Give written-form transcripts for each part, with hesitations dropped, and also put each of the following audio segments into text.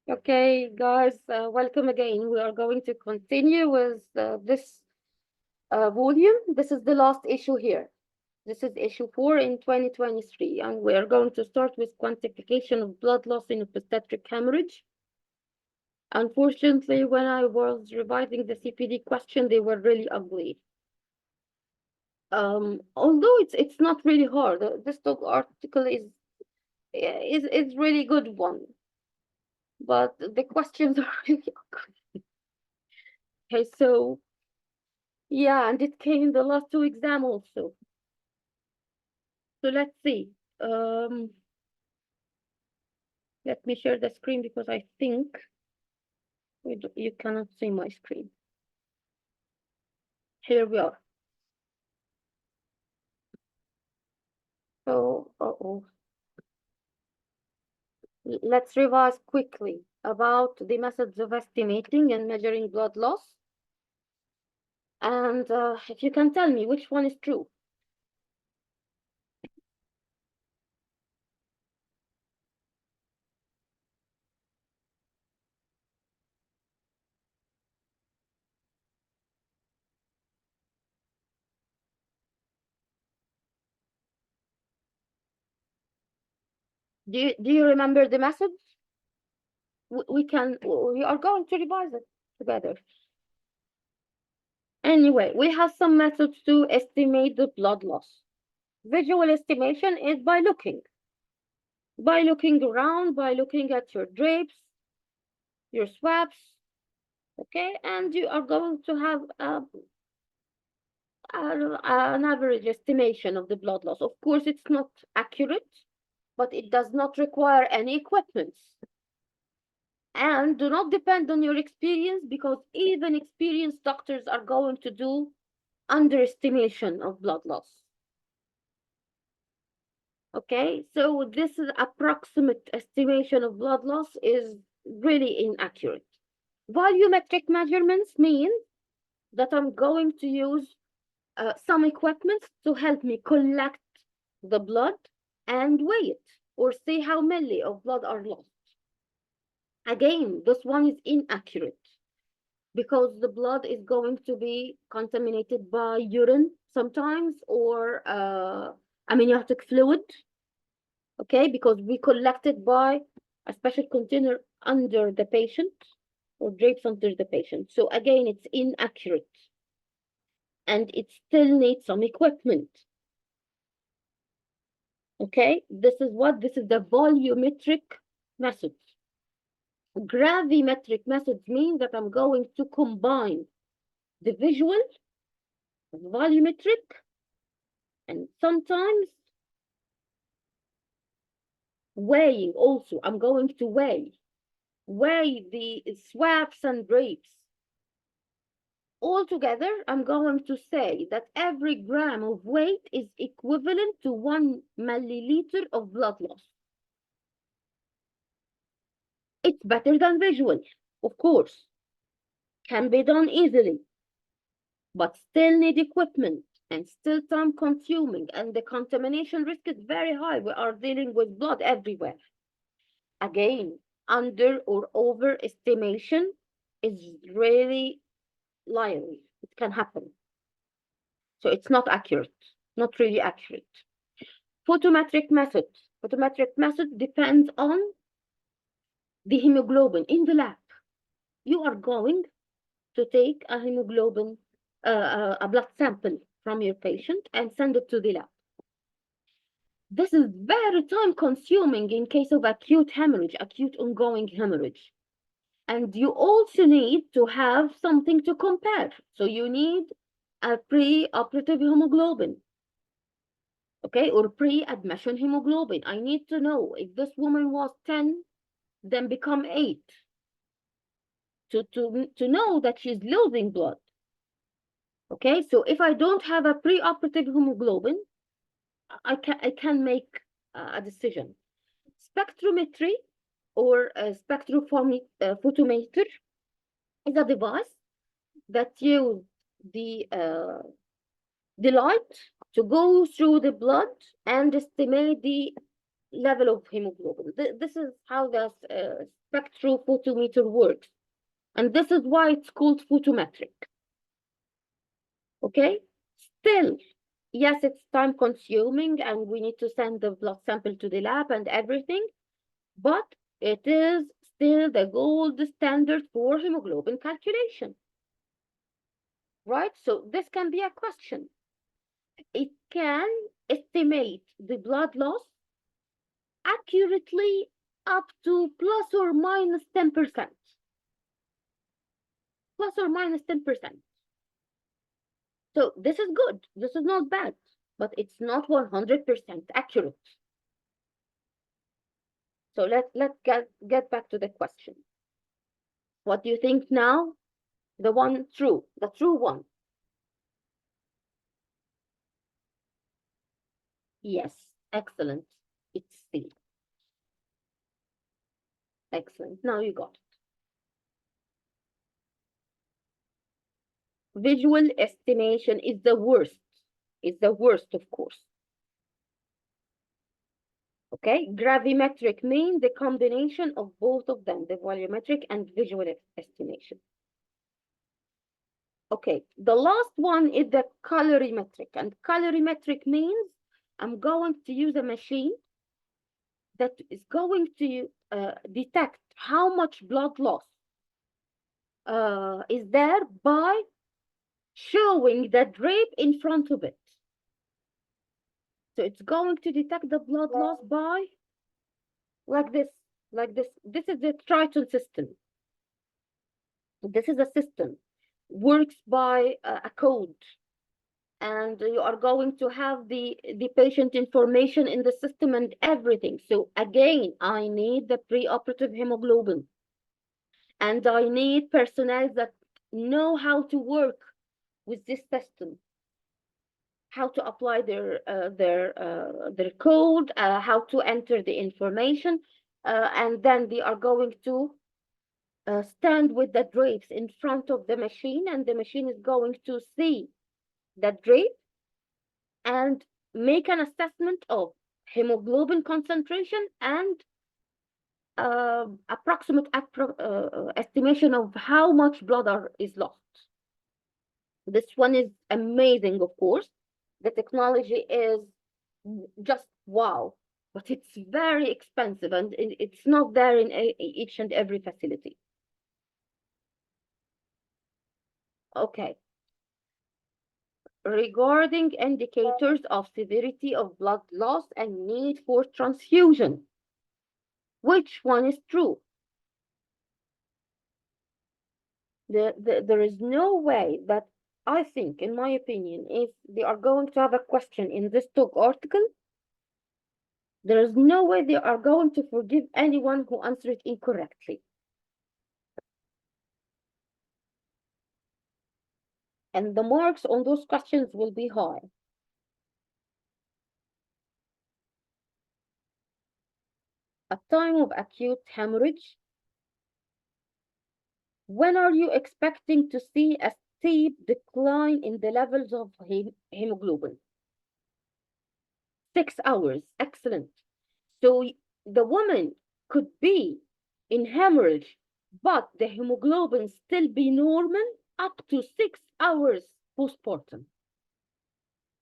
Okay, guys, welcome again. We are going to continue with this volume. This is the last issue here. This is issue 4 in 2023, and we are going to start with quantification of blood loss in obstetric hemorrhage. Unfortunately, when I was revising the CPD question, they were really ugly. Although it's not really hard. This TOG article is really good one, but the questions are really ugly. Okay, so. Yeah, and it came in the last two exam also. So let's see. Um, Let me share the screen because I think you cannot see my screen. Here we are. So, let's revise quickly about the methods of estimating and measuring blood loss. And if you can tell me which one is true. Do you remember the methods? We are going to revise it together. Anyway, we have some methods to estimate the blood loss. Visual estimation is by looking around, by looking at your drapes, your swabs, okay, and you are going to have an average estimation of the blood loss. Of course, it's not accurate, but it does not require any equipment. And do not depend on your experience, because even experienced doctors are going to do underestimation of blood loss. Okay, so this is approximate estimation of blood loss is really inaccurate. Volumetric measurements mean that I'm going to use some equipment to help me collect the blood and weigh it, or see how many of blood are lost. Again, this one is inaccurate because the blood is going to be contaminated by urine sometimes, or amniotic fluid, okay, because we collect it by a special container under the patient or drapes under the patient. So again, it's inaccurate and it still needs some equipment. Okay, this is the volumetric method. Gravimetric methods mean that I'm going to combine the visual, volumetric, and sometimes weighing also. I'm going to weigh the swabs and drapes. Altogether, I'm going to say that every gram of weight is equivalent to 1 milliliter of blood loss. It's better than visual, of course. Can be done easily, but still need equipment and still time consuming, and the contamination risk is very high. We are dealing with blood everywhere. Again, under or overestimation is really likely. It can happen. So it's not accurate, not really accurate. Photometric method. Photometric method depends on the hemoglobin in the lab. You are going to take a hemoglobin, a blood sample from your patient and send it to the lab. This is very time consuming in case of acute hemorrhage, acute ongoing hemorrhage. And you also need to have something to compare. So you need a pre-operative hemoglobin, okay, or pre-admission hemoglobin. I need to know if this woman was 10, then become 8, to know that she's losing blood. Okay, so if I don't have a pre-operative hemoglobin, I can make a decision. Spectrometry or a spectrophotometer is a device that uses the light to go through the blood and estimate the level of hemoglobin. This is how the spectrophotometer works. And this is why it's called photometric. Okay? Still, yes, it's time consuming and we need to send the blood sample to the lab and everything, but it is still the gold standard for hemoglobin calculation. Right? So this can be a question. It can estimate the blood loss accurately up to plus or minus 10%. Plus or minus 10%. So this is good. This is not bad, but it's not 100% accurate. So let's get back to the question. What do you think now? The true one. Yes, excellent. It's C. Excellent. Now you got it. Visual estimation is the worst. It's the worst, of course. Okay, gravimetric means the combination of both of them, the volumetric and visual estimation. Okay, the last one is the colorimetric, and colorimetric means I'm going to use a machine that is going to detect how much blood loss is there by showing the drape in front of it. So it's going to detect the blood loss by like this. This is the Triton system. This is a system, works by a code. And you are going to have the patient information in the system and everything. So again, I need the preoperative hemoglobin. And I need personnel that know how to work with this system, how to apply their code, how to enter the information, and then they are going to stand with the drapes in front of the machine, and the machine is going to see the drape and make an assessment of hemoglobin concentration and approximate estimation of how much blood is lost. This one is amazing, of course. The technology is just wow, but it's very expensive and it's not there in each and every facility. Okay. Regarding indicators of severity of blood loss and need for transfusion, which one is true? There is no way that I think, in my opinion, if they are going to have a question in this TOG article, there is no way they are going to forgive anyone who answered it incorrectly. And the marks on those questions will be high. At time of acute hemorrhage, when are you expecting to see a steep decline in the levels of hemoglobin? 6 hours, excellent. So the woman could be in hemorrhage, but the hemoglobin still be normal up to 6 hours postpartum.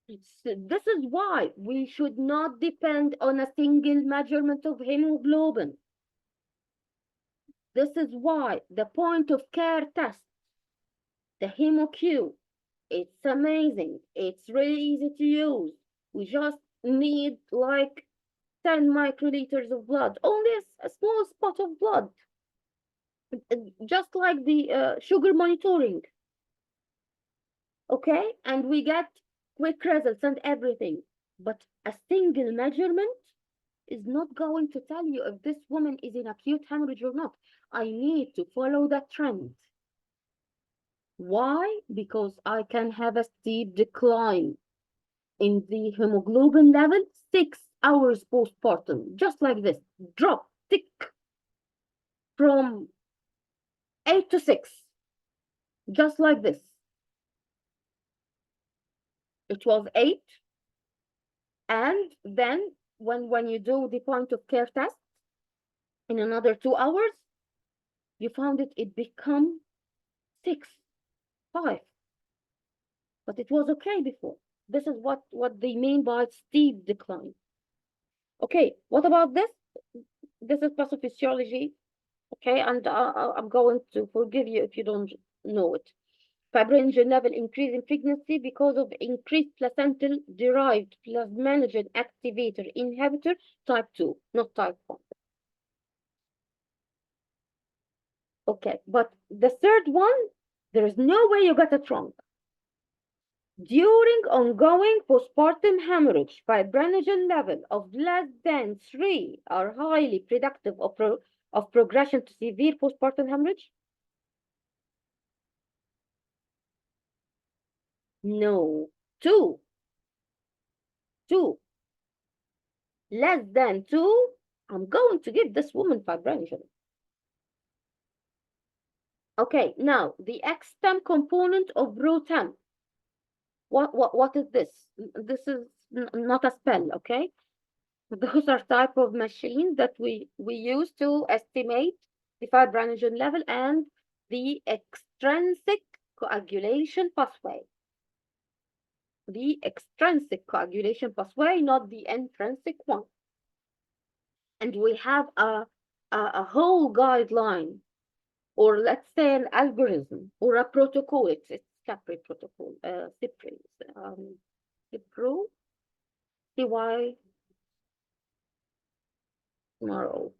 This is why we should not depend on a single measurement of hemoglobin. This is why the point of care test, the HemoQ, it's amazing. It's really easy to use. We just need like 10 microliters of blood, only a small spot of blood, just like the sugar monitoring. Okay, and we get quick results and everything. But a single measurement is not going to tell you if this woman is in acute hemorrhage or not. I need to follow that trend. Why? Because I can have a steep decline in the hemoglobin level 6 hours postpartum, just like this, drop, tick, from 8 to 6, just like this. It was 8, and then when you do the point of care test in another 2 hours, you found it become 6, 5, but it was okay before. This is what they mean by steep decline. Okay, what about this? This is pathophysiology. Okay, and I'm going to forgive you if you don't know it. Fibrinogen level increase in pregnancy because of increased placental derived plasminogen activator inhibitor type 2, not type 1. Okay, but the third one, there is no way you got it wrong. During ongoing postpartum hemorrhage, fibrinogen level of less than 3 are highly predictive of progression to severe postpartum hemorrhage? No. 2. 2. Less than 2, I'm going to give this woman fibrinogen. Okay, now the XTEM component of ROTEM. What is this? This is not a spell, okay? Those are type of machines that we use to estimate the fibrinogen level and the extrinsic coagulation pathway. The extrinsic coagulation pathway, not the intrinsic one. And we have a whole guideline, or let's say an algorithm, or a protocol. It's separate protocol, CIPRI, CIPRO, CY, tomorrow.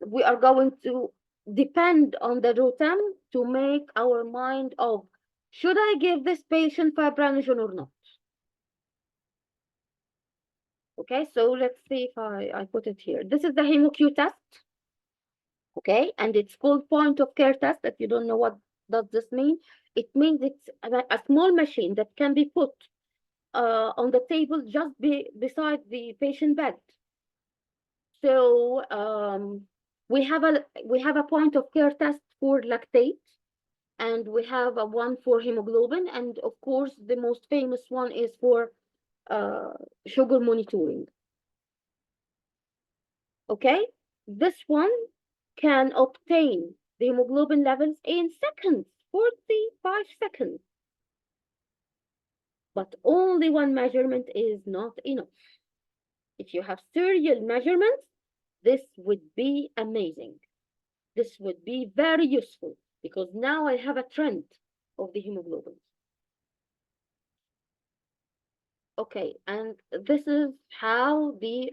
We are going to depend on the ROTEM to make our mind of, should I give this patient fibrinogen or not? Okay, so let's see if I put it here. This is the HemoQ test. Okay, and it's called point of care test. If you don't know what does this mean, it means it's a small machine that can be put on the table just beside the patient bed. So we have a point of care test for lactate, and we have a one for hemoglobin, and of course the most famous one is for sugar monitoring. Okay, this one can obtain the hemoglobin levels in seconds, 45 seconds. But only one measurement is not enough. If you have serial measurements, this would be amazing. This would be very useful because now I have a trend of the hemoglobin. Okay, and this is how the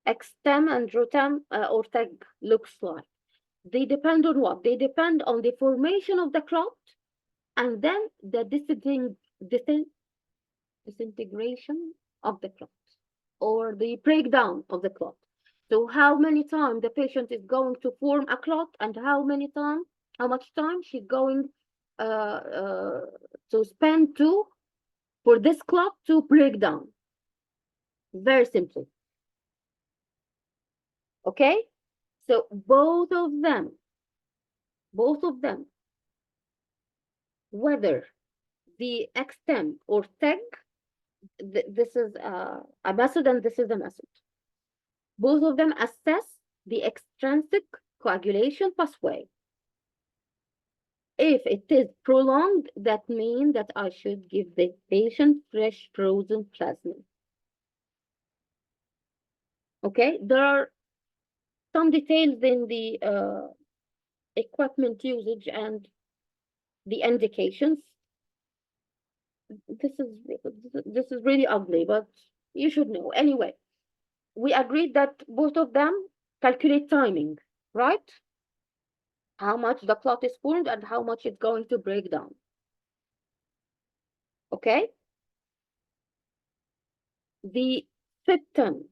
XTEM and ROTEM or TEG looks like. They depend on what? They depend on the formation of the clot and then the disintegration of the clot or the breakdown of the clot. So how many times the patient is going to form a clot and how much time she's going to spend for this clot to break down. Very simple. Okay? So both of them, whether the XTEM or TEG, this is a method and this is a method. Both of them assess the extrinsic coagulation pathway. If it is prolonged, that means that I should give the patient fresh frozen plasma. Okay, there are some details in the equipment usage and the indications. This is really ugly, but you should know. Anyway, we agreed that both of them calculate timing, right? How much the clot is formed and how much it's going to break down. Okay? The FIPTEM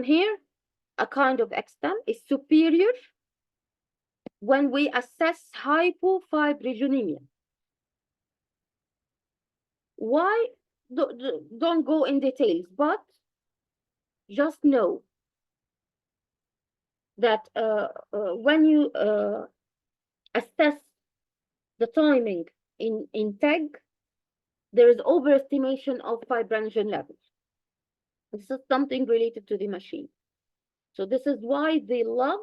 here, a kind of XTEM, is superior when we assess hypofibrinogenemia. Why? Don't go in details, but just know that when you assess the timing in TEG, there is overestimation of fibrinogen levels. This is something related to the machine. So this is why they love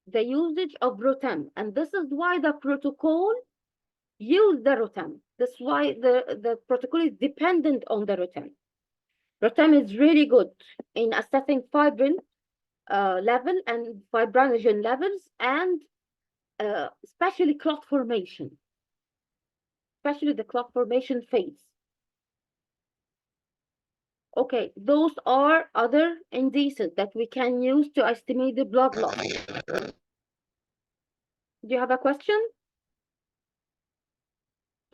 the usage of ROTEM, and this is why the protocol use the ROTEM. That's why the protocol is dependent on the ROTEM. ROTEM is really good in assessing fibrin level and fibrinogen levels, and especially clot formation, especially the clot formation phase. Okay, those are other indices that we can use to estimate the blood loss. Do you have a question?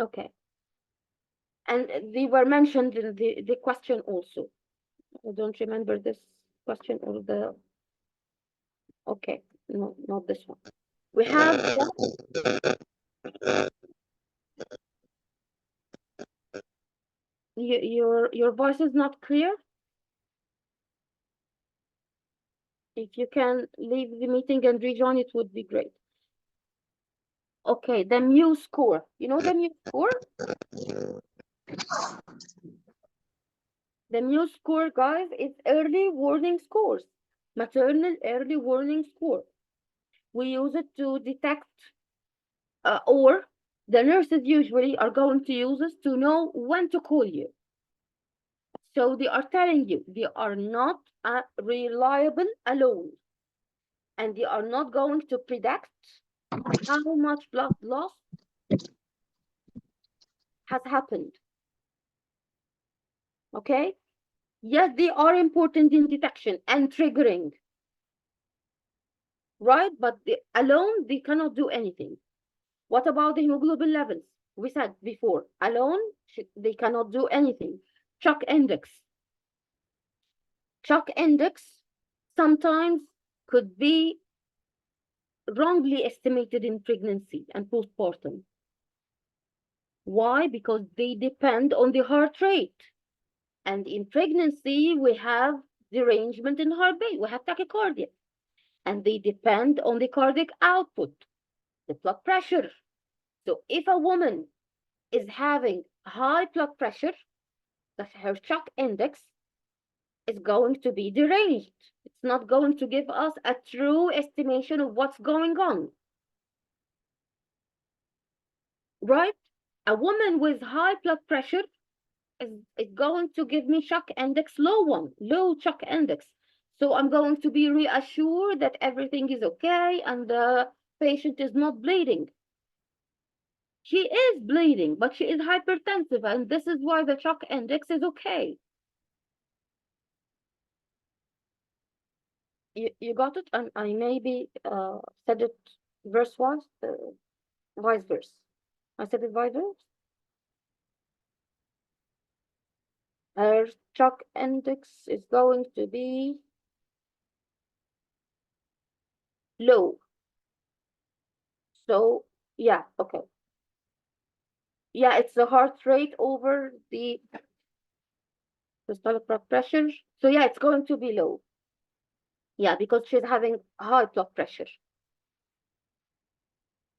Okay. And they were mentioned in the question also. I don't remember this question or the, okay, no, not this one. We have your voice is not clear. If you can leave the meeting and rejoin, it would be great. Okay, the mu score. You know the mu score? The mu score, guys, is early warning scores. Maternal early warning score. We use it to detect, or the nurses usually are going to use this to know when to call you. So they are telling you they are not reliable alone, and they are not going to predict how much blood loss has happened. Okay? Yes, they are important in detection and triggering, right? But alone, they cannot do anything. What about the hemoglobin levels? We said before, alone, they cannot do anything. Shock index. Shock index sometimes could be wrongly estimated in pregnancy and postpartum. Why? Because they depend on the heart rate. And in pregnancy, we have derangement in heartbeat, we have tachycardia. And they depend on the cardiac output, the blood pressure. So if a woman is having high blood pressure, her shock index is going to be deranged. It's not going to give us a true estimation of what's going on. Right? A woman with high blood pressure is going to give me shock index low shock index. So I'm going to be reassured that everything is okay and the patient is not bleeding. She is bleeding, but she is hypertensive, and this is why the shock index is okay. You got it? And I maybe said it verse-wise, vice versa. I said it vice versa. Her shock index is going to be low. So, yeah, okay. Yeah, it's the heart rate over the systolic blood pressure. So, yeah, it's going to be low. Yeah, because she's having high blood pressure.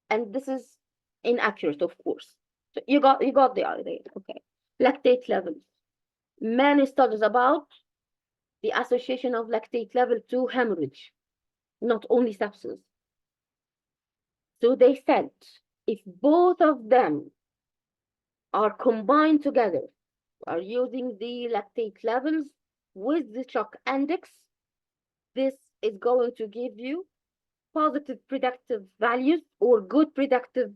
And this is inaccurate, of course. So you got the idea. Okay. Lactate levels. Many studies about the association of lactate level to hemorrhage, not only sepsis. So they said if both of them are combined together, are using the lactate levels with the shock index, this is going to give you positive predictive values or good predictive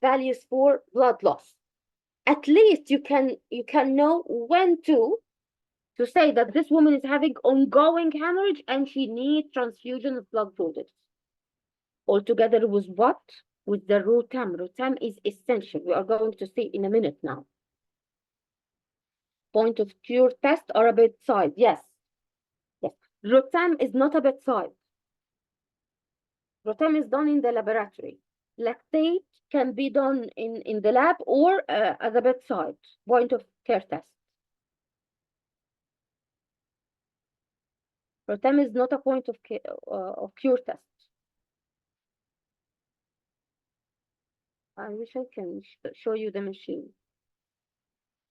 values for blood loss. At least you can know when to say that this woman is having ongoing hemorrhage and she needs transfusion of blood products. Altogether with what? With the ROTEM. ROTEM is essential. We are going to see in a minute now. Point of cure test or a bedside. Yes. Yes. ROTEM is not a bedside. ROTEM is done in the laboratory. Lactate can be done in the lab or at the bedside. Point of care test. ROTEM is not a point of cure test. I wish I can show you the machine.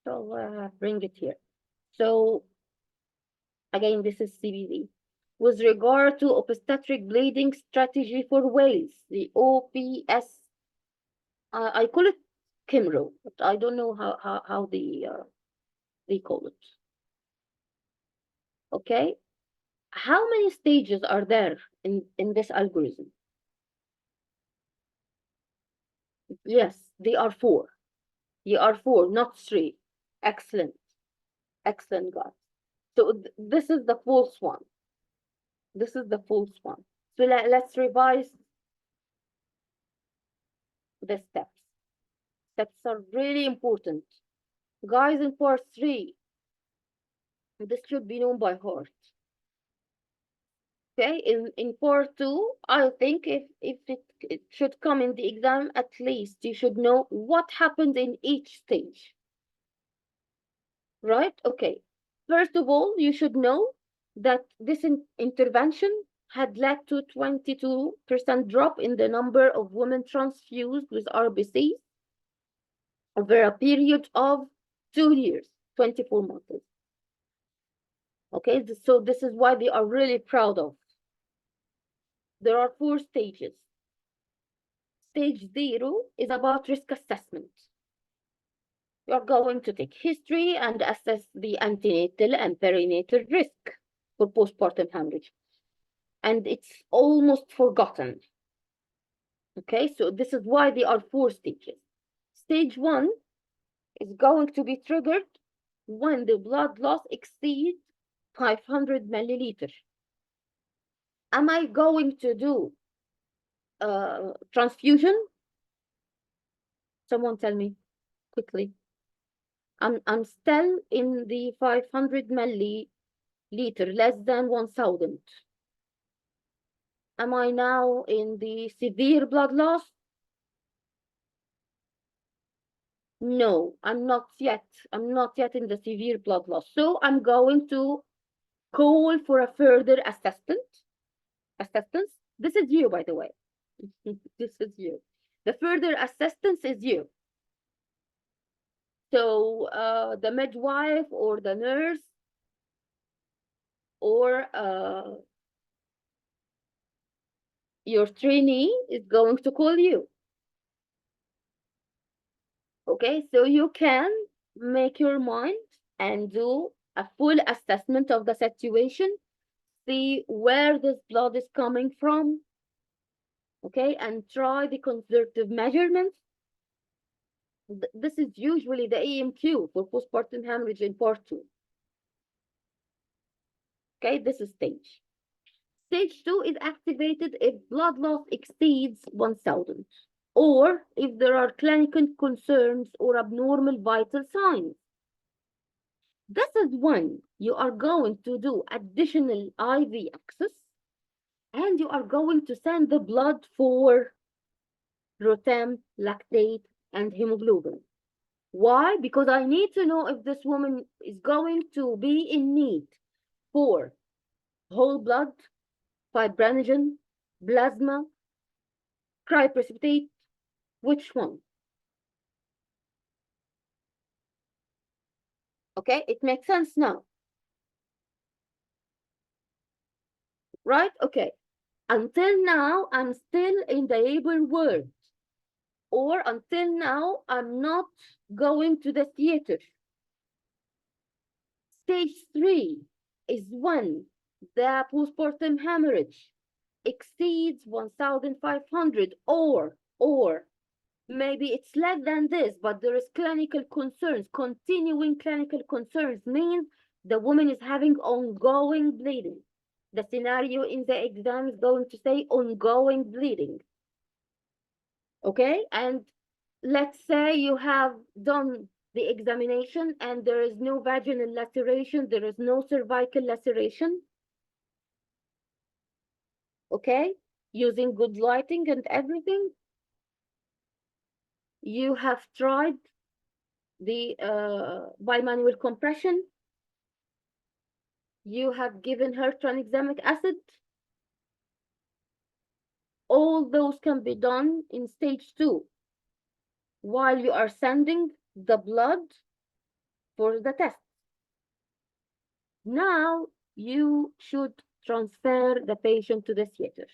So bring it here. So Again, this is CBD. With regard to obstetric bleeding strategy for whales, the OPS, I call it Kimro, but I don't know how they call it. Okay, how many stages are there in this algorithm? Yes, they are four. They are four, not three. Excellent, excellent, guys. So this is the false one. This is the false one. So let's revise the steps. Steps are really important. Guys, in part three, this should be known by heart. Okay, in part two, I think if it should come in the exam, at least you should know what happened in each stage. Right? Okay. First of all, you should know that this intervention had led to 22% drop in the number of women transfused with RBCs over a period of 2 years, 24 months. Okay, so this is why they are really proud of. There are 4 stages. Stage 0 is about risk assessment. You're going to take history and assess the antenatal and perinatal risk for postpartum hemorrhage. And it's almost forgotten. Okay, so this is why there are 4 stages. Stage 1 is going to be triggered when the blood loss exceeds 500 milliliters. Am I going to do transfusion? Someone tell me quickly. I'm still in the 500 milliliter, less than 1000. Am I now in the severe blood loss? No, I'm not yet. I'm not yet in the severe blood loss. So I'm going to call for a further assessment. Assistance. This is you, by the way. This is you. The further assistance is you. So the midwife or the nurse or your trainee is going to call you. Okay, so you can make your mind and do a full assessment of the situation, see where this blood is coming from, okay, and try the conservative measurements. This is usually the EMQ for postpartum hemorrhage in part 2. Okay, this is stage. Stage 2 is activated if blood loss exceeds 1000 or if there are clinical concerns or abnormal vital signs. This is when you are going to do additional IV access and you are going to send the blood for rotem, lactate, and hemoglobin. Why? Because I need to know if this woman is going to be in need for whole blood, fibrinogen, plasma, cryoprecipitate, which one? Okay, it makes sense now. Right? Okay. Until now, I'm still in the labor world. Or until now, I'm not going to the theater. Stage 3 is when the postpartum hemorrhage exceeds 1,500 or maybe it's less than this, but there is clinical concerns. Continuing clinical concerns means the woman is having ongoing bleeding. The scenario in the exam is going to say ongoing bleeding. Okay, and let's say you have done the examination and there is no vaginal laceration, there is no cervical laceration. Okay, using good lighting and everything. You have tried the bimanual compression. You have given her tranexamic acid. All those can be done in stage 2 while you are sending the blood for the test. Now, you should transfer the patient to the theater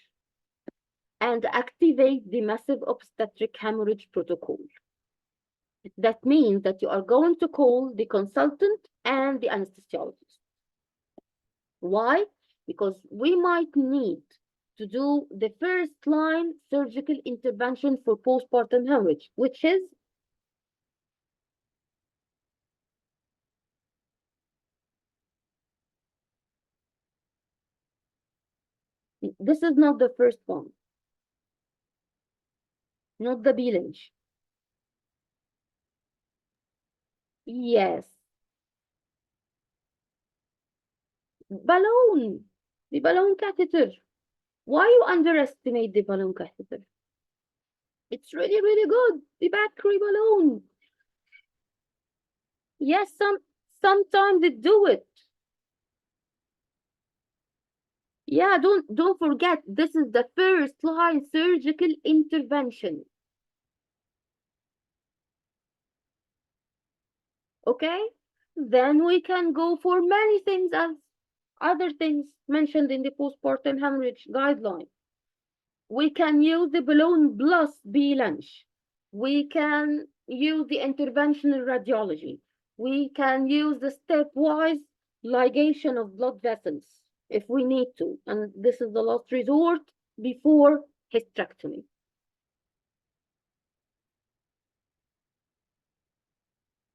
and activate the massive obstetric hemorrhage protocol. That means that you are going to call the consultant and the anesthesiologist. Why? Because we might need to do the first line surgical intervention for postpartum hemorrhage, which is this is not the first one, not the B-Lynch. Yes, balloon, the balloon catheter. Why you underestimate the balloon catheter? It's really, really good. The battery balloon. Yes, sometimes they do it. Yeah, don't forget, this is the first line surgical intervention. Okay? Then we can go for many things as other things mentioned in the postpartum hemorrhage guideline. We can use the balloon plus B-Lunch. We can use the interventional radiology. We can use the stepwise ligation of blood vessels if we need to. And this is the last resort before hysterectomy.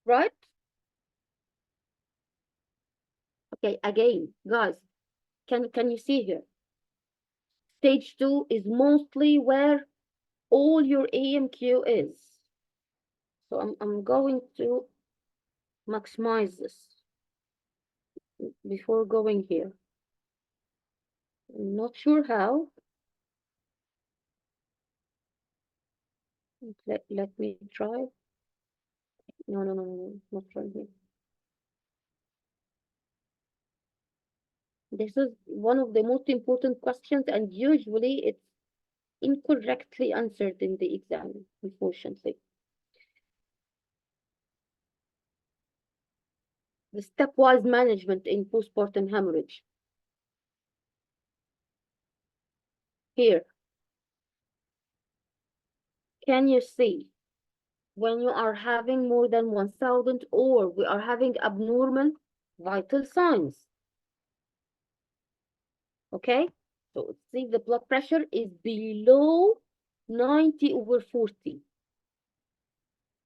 Right? Okay, again, guys, can you see here? Stage 2 is mostly where all your AMQ is. So I'm going to maximize this before going here. I'm not sure how. Let me try. No, not trying here. This is one of the most important questions, and usually it's incorrectly answered in the exam, unfortunately. The stepwise management in postpartum hemorrhage. Here, can you see when you are having more than 1,000 or we are having abnormal vital signs? Okay, so see the blood pressure is below 90/40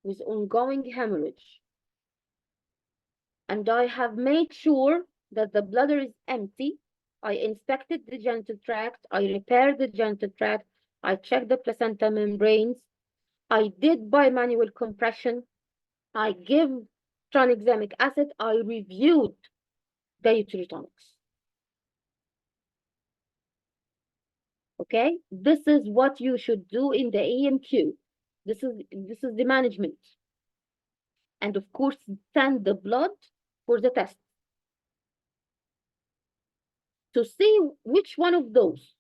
with ongoing hemorrhage. And I have made sure that the bladder is empty. I inspected the genital tract. I repaired the genital tract. I checked the placenta membranes. I did bimanual compression. I give tranexamic acid. I reviewed the uteritonics. Okay, this is what you should do in the AMQ. This is the management. And of course, send the blood for the test to see which one of those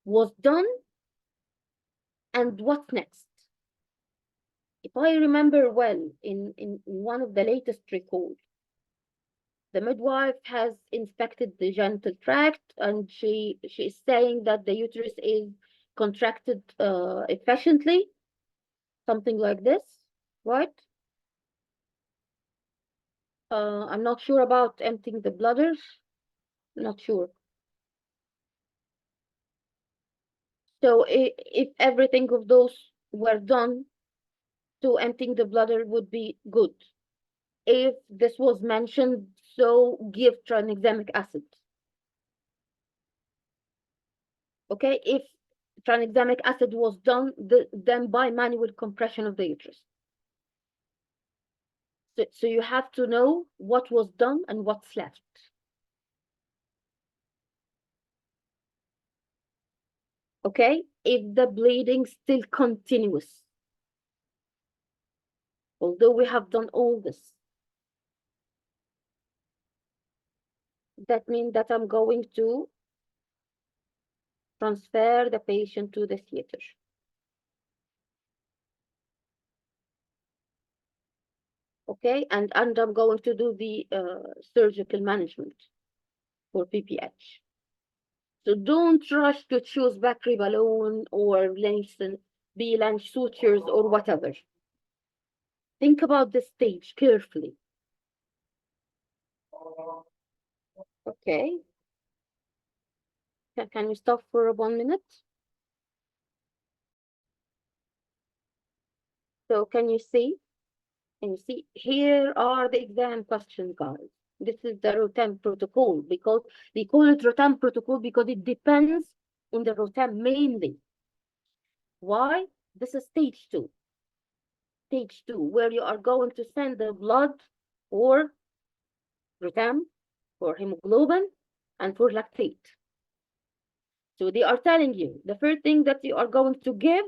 was done and what's next. If I remember well, in one of the latest records, the midwife has inspected the genital tract and she is saying that the uterus is contracted efficiently, something like this, right? I'm not sure about emptying the bladder, not sure. So if everything of those were done, to emptying the bladder would be good. If this was mentioned, so give tranexamic acid. Okay, if tranexamic acid was done, then by manual compression of the uterus. So you have to know what was done and what's left. Okay, if the bleeding still continuous, although we have done all this, that means that I'm going to transfer the patient to the theater. Okay, and I'm going to do the surgical management. for PPH. So don't rush to choose Bakri balloon or B-Lange sutures or whatever. Think about the stage carefully. Okay. Can you stop for 1 minute? So can you see? Can you see? Here are the exam questions, guys. This is the ROTEM protocol because they call it ROTEM protocol because it depends on the ROTEM mainly. Why? This is stage 2. Stage 2, where you are going to send the blood for ROTEM, for hemoglobin, and for lactate. So they are telling you the first thing that you are going to give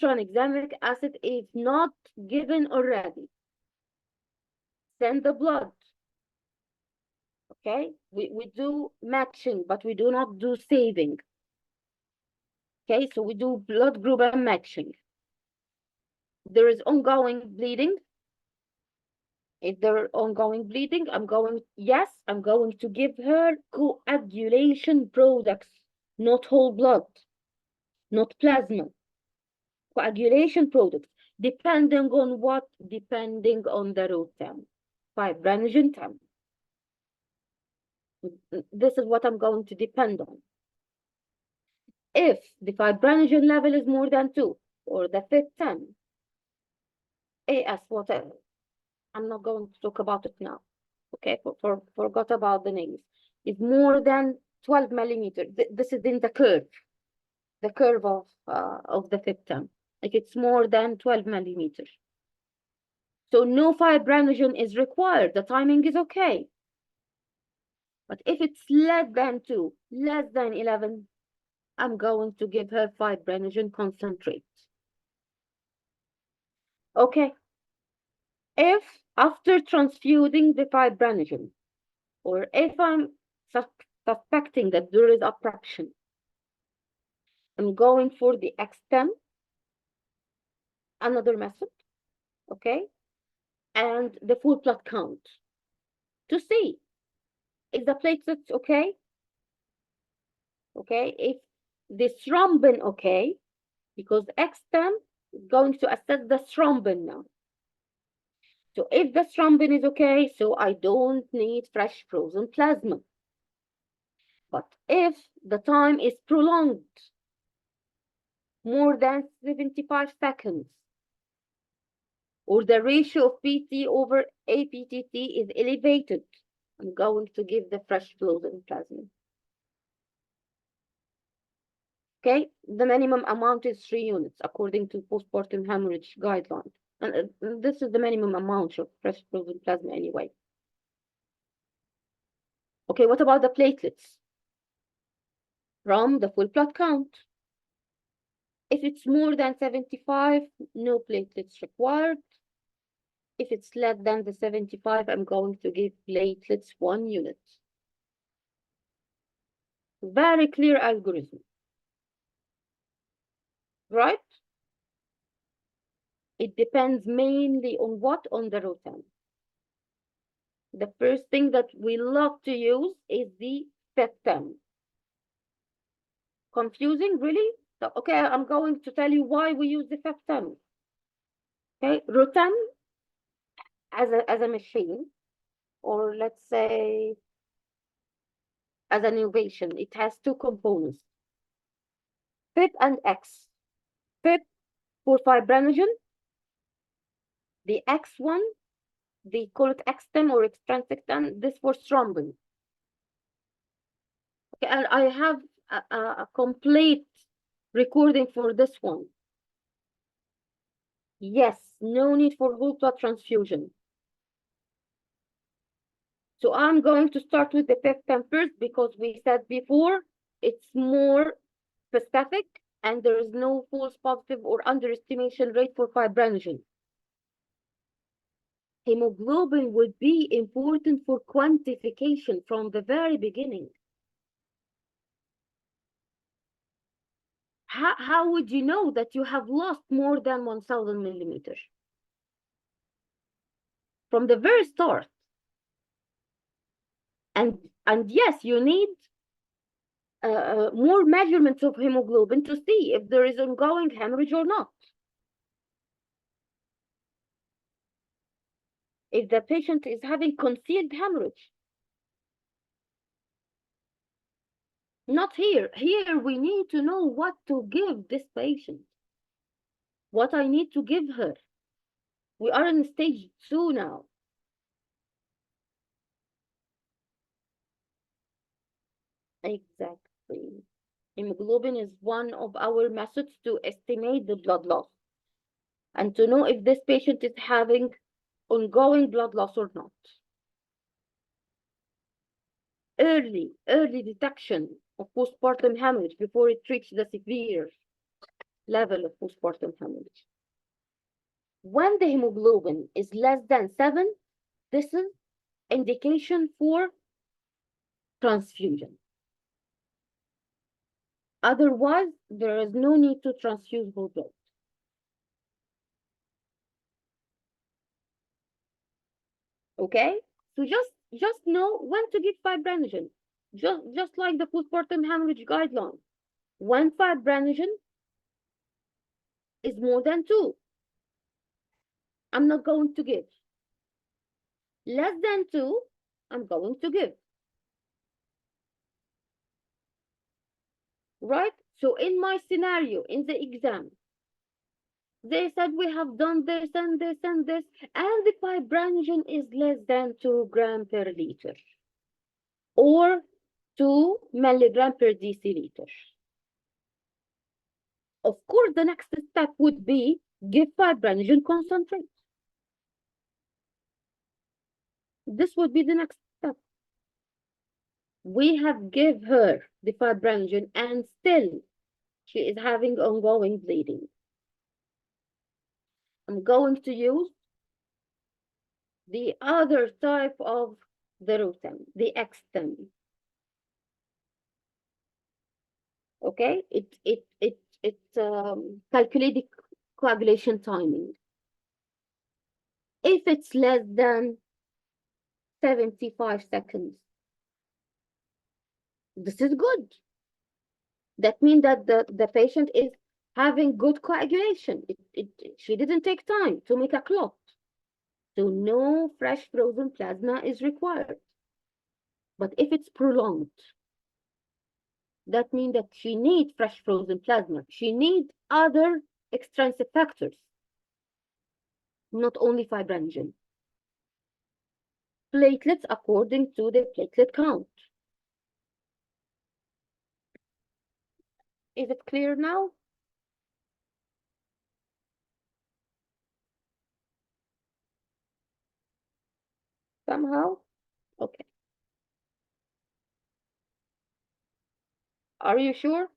tranexamic acid if not given already. Send the blood. Okay, we do matching, but we do not do saving. Okay, so we do blood group and matching. There is ongoing bleeding. If there is ongoing bleeding, I'm going to give her coagulation products, not whole blood, not plasma. Coagulation products, depending on what? Depending on the ROTEM, fibrinogen temp. This is what I'm going to depend on. If the fibrinogen level is more than 2 or the FIT10, AS, whatever, I'm not going to talk about it now. Okay, forgot about the names. Is more than 12 millimeters. This is in the curve of the FIT10. If it's more than 12 millimeters. So no fibrinogen is required. The timing is okay. But if it's less than 2, less than 11, I'm going to give her fibrinogen concentrate. Okay. If after transfusing the fibrinogen, or if I'm suspecting that there is abrasion, I'm going for the XTEM, another method, okay, and the full blood count to see is the platelets okay, okay, if the thrombin okay, because XTEM is going to assess the thrombin now. So if the thrombin is okay, so I don't need fresh frozen plasma. But if the time is prolonged, more than 75 seconds, or the ratio of PT over APTT is elevated, I'm going to give the fresh frozen plasma. Okay, the minimum amount is 3 units according to postpartum hemorrhage guidelines. And this is the minimum amount of fresh frozen plasma anyway. Okay, what about the platelets? From the full blood count. If it's more than 75, no platelets required. If it's less than the 75, I'm going to give platelets 1 unit. Very clear algorithm. Right? It depends mainly on what? On the ROTEM. The first thing that we love to use is the FIT10. Confusing, really? So, okay, I'm going to tell you why we use the FIT10. Okay, ROTEM as a machine, or let's say as an innovation, it has 2 components, FIT and X. FIT for fibrinogen, the X one, they call it XTEM or extrinsic TEM, this for thrombin. Okay, and I have a complete recording for this one. Yes, no need for whole blood transfusion. So I'm going to start with the FIT10 first because we said before it's more specific and there is no false positive or underestimation rate for fibrinogen. Hemoglobin would be important for quantification from the very beginning. How would you know that you have lost more than 1,000 millimeters? From the very start. And And yes, you need more measurements of hemoglobin to see if there is ongoing hemorrhage or not. If the patient is having concealed hemorrhage. Not here. Here we need to know what to give this patient, what I need to give her. We are in stage 2 now. Exactly. Hemoglobin is one of our methods to estimate the blood loss and to know if this patient is having ongoing blood loss or not. Early detection of postpartum hemorrhage before it reaches the severe level of postpartum hemorrhage. When the hemoglobin is less than 7, this is indication for transfusion. Otherwise, there is no need to transfuse whole blood. Okay? So just know when to give fibrinogen. Just like the postpartum hemorrhage guideline. When fibrinogen is more than 2, I'm not going to give. Less than 2, I'm going to give. Right? So in my scenario, in the exam, they said we have done this and this and this, and the fibrinogen is less than 2 gram per liter or 2 milligram per deciliter. Of course, the next step would be give fibrinogen concentrate. This would be the next step. We have give her the fibrinogen and still she is having ongoing bleeding. I'm going to use the other type of the rotem, the extem. Okay, it calculates coagulation timing. If it's less than 75 seconds, this is good. That means that the patient is having good coagulation. She didn't take time to make a clot. So no fresh frozen plasma is required. But if it's prolonged, that means that she needs fresh frozen plasma. She needs other extrinsic factors, not only fibrinogen. Platelets according to the platelet count. Is it clear now? Somehow? Okay. Are you sure?